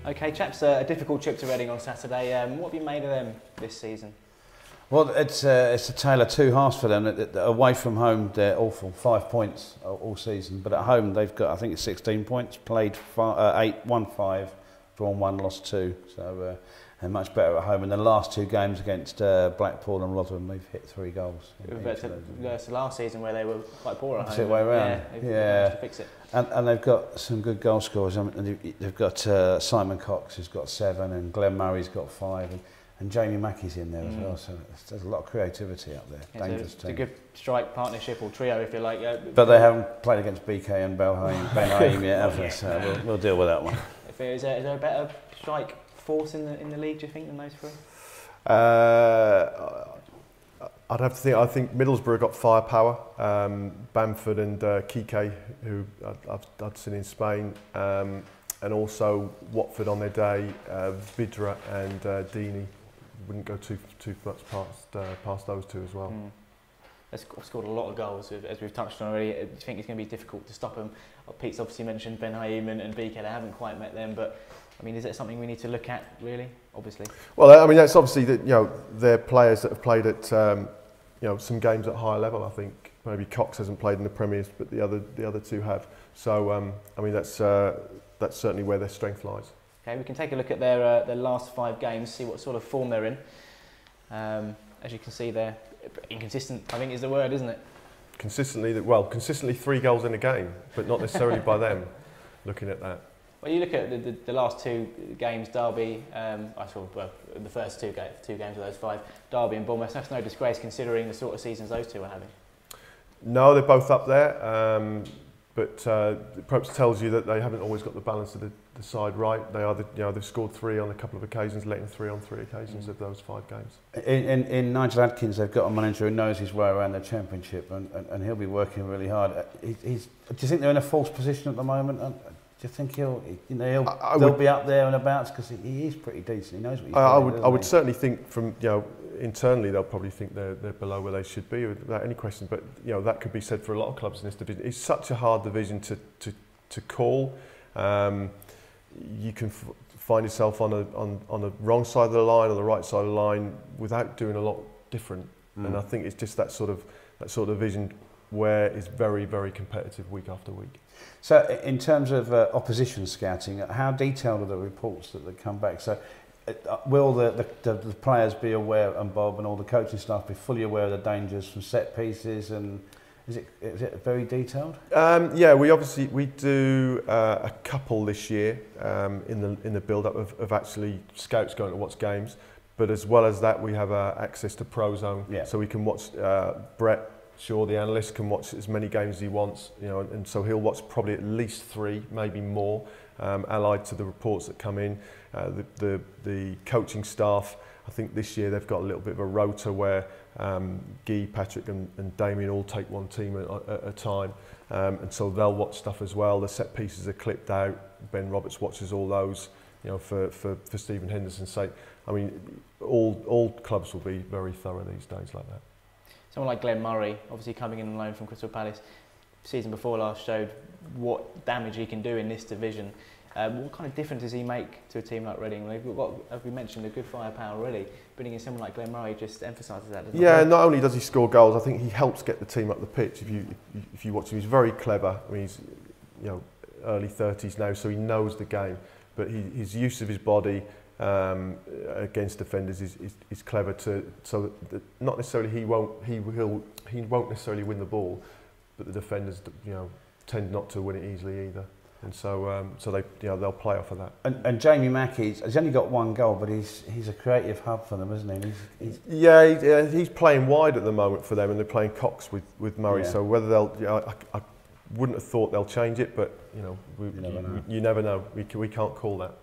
Okay, chaps, a difficult trip to Reading on Saturday. What have you made of them this season? Well, it's a tale of two halves for them. Away from home, they're awful, 5 points all season. But at home, they've got, I think it's 16 points, played 8, won 5, drawn 1, lost 2. So they're much better at home. In the last 2 games against Blackpool and Rotherham, they've hit 3 goals. Versus last season where they were quite poor at home. It's the way around. Yeah. To fix it. And they've got some good goal scorers. I mean, they've got Simon Cox, who's got 7, and Glenn Murray's got 5. And Jamie Mackey's in there as well, so there's a lot of creativity up there. Yeah, dangerous so team. It's a good strike partnership or trio, if you like. But they haven't played against BK and Ben Haim yet, have they? So we'll deal with that one. Is there a better strike force in the league, do you think, than those 3? I'd have to think. I think Middlesbrough got firepower. Bamford and Kike, who I'd seen in Spain, and also Watford on their day. Vidra and Deeney wouldn't go too much past those 2 as well. They've scored a lot of goals, as we've touched on already. Do you think it's going to be difficult to stop them? Pete's obviously mentioned Ben Haim and BK. They haven't quite met them, but I mean, is it something we need to look at, really? Obviously. Well, I mean, that's obviously that they're players that have played at some games at higher level. I think maybe Cox hasn't played in the Premiers, but the other 2 have. So I mean, that's certainly where their strength lies. Okay, we can take a look at their last 5 games, see what sort of form they're in. As you can see, they're inconsistent, I think is the word, isn't it? Consistently 3 goals in a game, but not necessarily by them. Looking at that. Well, you look at the last 2 games, Derby, the first 2 games of those 5, Derby and Bournemouth. That's no disgrace considering the sort of seasons those 2 are having. No, they're both up there, but it perhaps tells you that they haven't always got the balance of the side right. They either, they've scored 3 on a couple of occasions, letting 3 on 3 occasions of those 5 games. In Nigel Adkins, they've got a manager who knows his way around the Championship, and he'll be working really hard. Do you think they're in a false position at the moment? Do you think he'll be up there and about, because he is pretty decent. He knows what he's doing. I would certainly think from internally they'll probably think they're below where they should be without any question. But that could be said for a lot of clubs in this division. It's such a hard division to call. You can find yourself on the wrong side of the line or the right side of the line without doing a lot different. And I think it's just that sort of division where it's very, very competitive week after week. So in terms of opposition scouting, how detailed are the reports that come back? So will the players be aware, and Bob and all the coaching staff be fully aware of the dangers from set pieces, and is it very detailed? Yeah, we do a couple this year in the build-up of actually scouts going to watch games, but as well as that we have access to ProZone, so we can watch Brett Shaw, the analyst, can watch as many games as he wants, and so he'll watch probably at least 3, maybe more, allied to the reports that come in. The coaching staff, I think this year they've got a little bit of a rota where Guy, Patrick and Damien all take one team at a time, and so they'll watch stuff as well. The set pieces are clipped out. Ben Roberts watches all those, for Stephen Henderson's sake. I mean, all clubs will be very thorough these days like that. Someone like Glenn Murray, obviously coming in on loan from Crystal Palace, season before last showed what damage he can do in this division. What kind of difference does he make to a team like Reading? They've got, as we mentioned, a good firepower already. Bringing in someone like Glenn Murray just emphasises that, doesn't it? Yeah, not only does he score goals, I think he helps get the team up the pitch. If you watch him, he's very clever. I mean, he's early 30s now, so he knows the game. But his use of his body against defenders is clever so that not necessarily he won't necessarily win the ball, but the defenders tend not to win it easily either, and so they they'll play off of that. And Jamie Mackey has only got 1 goal, but he's a creative hub for them, isn't he? He's playing wide at the moment for them, and they're playing Cox with Murray. So whether they'll I wouldn't have thought they'll change it, but you never know. We can't call that.